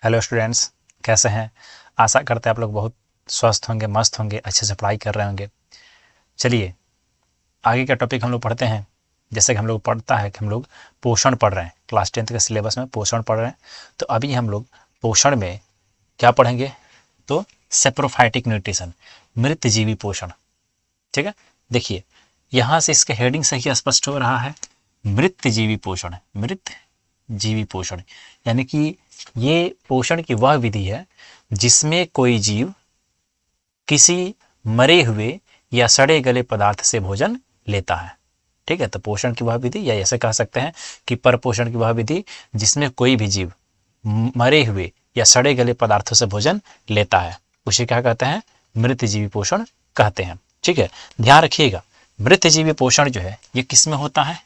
Hello students, कैसे हैं। आशा करते हैं आप लोग बहुत स्वस्थ होंगे, मस्त होंगे, अच्छे से पढ़ाई कर रहे होंगे। चलिए आगे का टॉपिक हम लोग पढ़ते हैं। जैसे कि हम लोग पढ़ता है कि हम लोग पोषण पढ़ रहे हैं, क्लास 10th के सिलेबस में पोषण पढ़ रहे हैं। तो अभी हम लोग पोषण में क्या पढ़ेंगे, तो सेप्रोफाइटिक न्यूट्रिशन, मृतजीवी पोषण। ठीक है, देखिए यहाँ से इसके हेडिंग से ही स्पष्ट हो रहा है, मृतजीवी पोषण। मृतजीवी पोषण यानी कि ये पोषण की वह विधि है जिसमें कोई जीव किसी मरे हुए या सड़े गले पदार्थ से भोजन लेता है। ठीक है, तो पोषण की वह विधि, या ऐसे कह सकते हैं कि परपोषण की वह विधि जिसमें कोई भी जीव मरे हुए या सड़े गले पदार्थों से भोजन लेता है, उसे क्या कहते हैं, मृतजीवी पोषण कहते हैं। ठीक है, ध्यान रखिएगा, मृतजीवी पोषण जो है ये किस में होता है,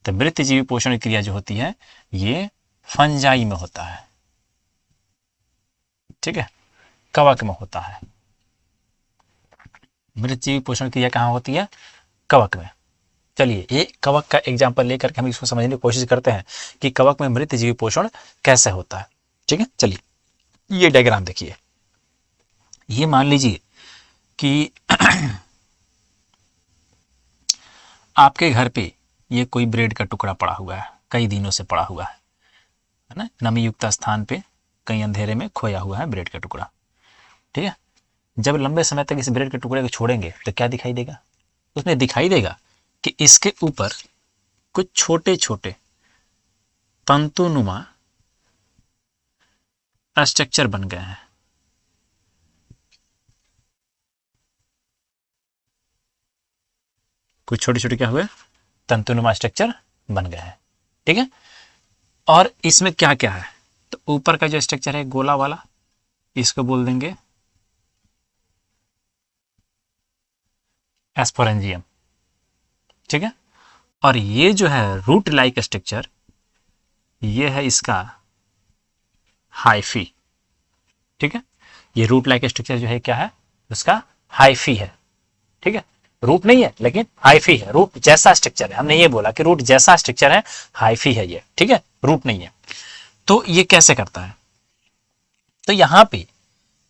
तो मृतजीवी पोषण क्रिया जो होती है ये फंजाई में होता है। ठीक है, कवक में होता है। मृतजीवी पोषण क्रिया कहाँ होती है, कवक में। चलिए ये कवक का एग्जाम्पल लेकर के हम इसको समझने की कोशिश करते हैं कि कवक में मृतजीवी पोषण कैसे होता है। ठीक है, चलिए ये डायग्राम देखिए। ये मान लीजिए कि आपके घर पे ये कोई ब्रेड का टुकड़ा पड़ा हुआ है, कई दिनों से पड़ा हुआ है ना, नमी युक्त स्थान पे कहीं अंधेरे में खोया हुआ है ब्रेड का टुकड़ा। ठीक है, जब लंबे समय तक इस ब्रेड के टुकड़े को छोड़ेंगे तो क्या दिखाई देगा, उसमें दिखाई देगा कि इसके ऊपर कुछ छोटे छोटे तंतुनुमा स्ट्रक्चर बन गए हैं। कुछ छोटे छोटे क्या हुए, तंतुनुमा स्ट्रक्चर बन गए हैं। ठीक है, और इसमें क्या क्या है, तो ऊपर का जो स्ट्रक्चर है गोला वाला, इसको बोल देंगे एस्पोरेंजियम। ठीक है, और ये जो है रूट लाइक स्ट्रक्चर, ये है इसका हाइफी। ठीक है, ये रूट लाइक स्ट्रक्चर जो है क्या है, उसका हाइफी है। ठीक है, रूट नहीं है लेकिन हाइफी है, रूट जैसा स्ट्रक्चर है। हमने ये बोला कि रूट जैसा स्ट्रक्चर है, हाइफी है ये। ठीक है, रूट नहीं है। तो ये कैसे करता है, तो यहां पे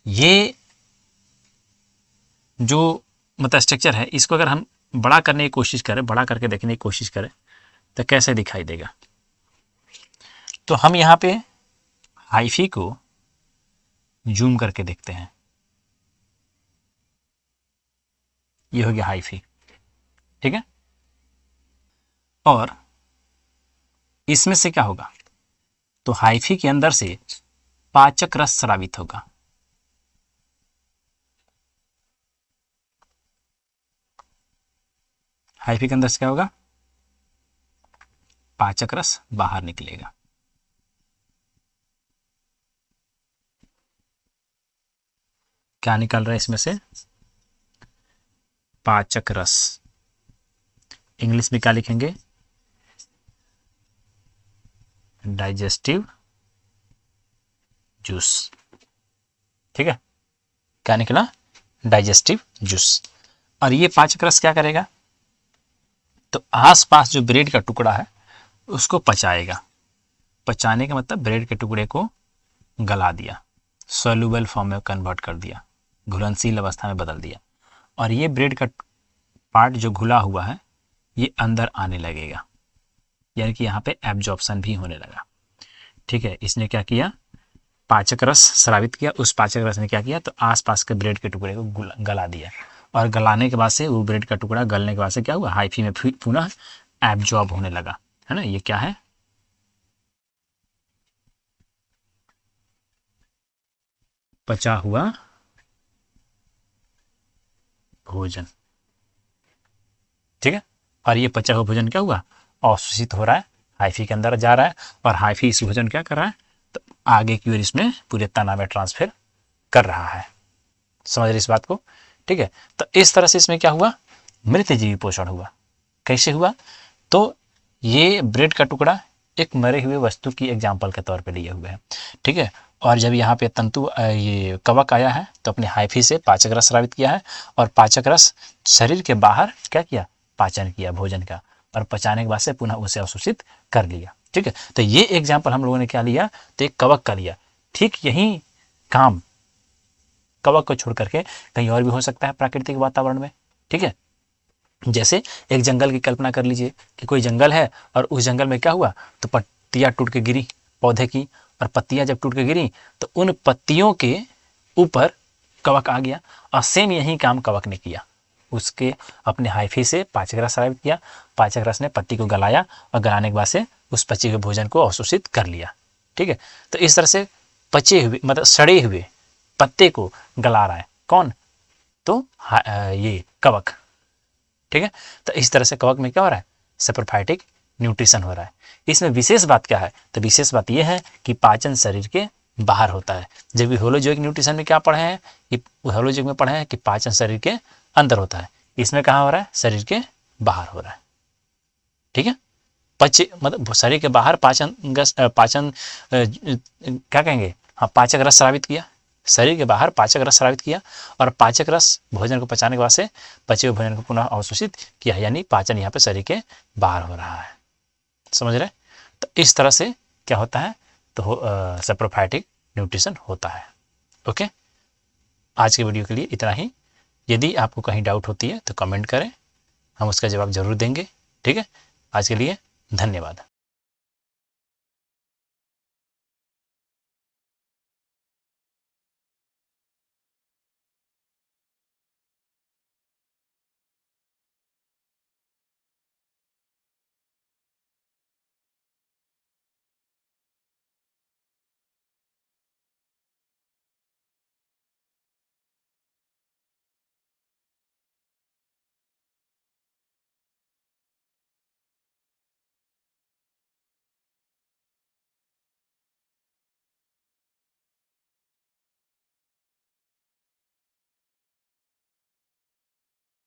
ये जो मतलब स्ट्रक्चर है, इसको अगर हम बड़ा करने की कोशिश करें, बड़ा करके देखने की कोशिश करें तो कैसे दिखाई देगा, तो हम यहाँ पे हाइफी को जूम करके देखते हैं। ये हो गया हाइफी। ठीक है, और इसमें से क्या होगा, तो हाइफी के अंदर से पाचक रस स्रावित होगा। हाइफी के अंदर से क्या होगा, पाचक रस बाहर निकलेगा। क्या निकल रहा है इसमें से, पाचक रस। इंग्लिश में क्या लिखेंगे, डाइजेस्टिव जूस। ठीक है, क्या निकला, डाइजेस्टिव जूस। और ये पाचक रस क्या करेगा, तो आसपास जो ब्रेड का टुकड़ा है उसको पचाएगा। पचाने का मतलब ब्रेड के टुकड़े को गला दिया, सोल्यूबल फॉर्म में कन्वर्ट कर दिया, घुलनशील अवस्था में बदल दिया। और ये ब्रेड का पार्ट जो घुला हुआ है ये अंदर आने लगेगा, यानी कि यहाँ पे एब्जॉर्प्शन भी होने लगा। ठीक है, इसने क्या किया, पाचक रस स्रावित किया, उस पाचक रस ने क्या किया, तो आसपास के ब्रेड के टुकड़े को गला दिया। और गलाने के बाद से वो ब्रेड का टुकड़ा गलने के बाद से क्या हुआ, हाइफी में पुनः एब्जॉर्ब होने लगा, है ना। ये क्या है, पचा हुआ भोजन। ठीक है, और ये पचा हुआ भोजन क्या हुआ, अवशोषित हो रहा है, हाइफी के अंदर जा रहा है, और हाइफी इस भोजन क्या कर रहा है, तो आगे की ओर इसमें पूरे तना में ट्रांसफर कर रहा है। समझ रहे इस बात को। ठीक है, तो इस तरह से इसमें क्या हुआ, मृतजीवी पोषण हुआ। कैसे हुआ, तो ये ब्रेड का टुकड़ा एक मरे हुए वस्तु की एग्जाम्पल के तौर पे लिए हुए हैं। ठीक है, और जब यहाँ पे तंतु ये कवक आया है तो अपने हाइफी से पाचक रस स्रावित किया है, और पाचक रस शरीर के बाहर क्या किया, पाचन किया भोजन का, और पचाने के बाद से पुनः उसे अवशोषित कर लिया। ठीक है, तो ये एग्जाम्पल हम लोगों ने क्या लिया, तो एक कवक का लिया। ठीक यही काम कवक को छोड़ करके कहीं और भी हो सकता है प्राकृतिक वातावरण में। ठीक है, जैसे एक जंगल की कल्पना कर लीजिए कि कोई जंगल है और उस जंगल में क्या हुआ, तो पत्तियां टूट के गिरी पौधे की, और पत्तियां जब टूट के गिरी तो उन पत्तियों के ऊपर कवक आ गया। और सेम यही काम कवक ने किया, उसके अपने हाइफी से पाचक रस स्रावित किया, पाचक रस ने पत्ती को गलाया और गलाने के बाद से उस पचे हुए भोजन को अवशोषित कर लिया। ठीक है, तो इस तरह से पचे हुए मतलब सड़े हुए पत्ते को गला रहा है कौन, तो ये कवक। ठीक है, तो इस तरह से कवक में क्या हो रहा है, सैप्रोफाइटिक न्यूट्रिशन हो रहा है। इसमें विशेष बात क्या है, तो विशेष बात यह है कि पाचन शरीर के बाहर होता है, जबकि होलोजोइक न्यूट्रिशन में क्या पढ़े हैं कि होलोजोइक में पढ़े हैं कि पाचन शरीर के अंदर होता है, इसमें कहाँ हो रहा है, शरीर के बाहर हो रहा है। ठीक है, पचे मतलब शरीर के बाहर पाचन क्या कहेंगे, हाँ पाचक रस स्रावित किया, शरीर के बाहर पाचक रस स्रावित किया, और पाचक रस भोजन को पचाने के बाद से पचे हुए भोजन को पुनः अवशोषित किया, यानी पाचन यहाँ पे शरीर के बाहर हो रहा है। समझ रहे, तो इस तरह से क्या होता है, तो सैप्रोफाइटिक न्यूट्रिशन होता है। ओके, आज के वीडियो के लिए इतना ही। यदि आपको कहीं डाउट होती है तो कमेंट करें, हम उसका जवाब जरूर देंगे। ठीक है, आज के लिए धन्यवाद।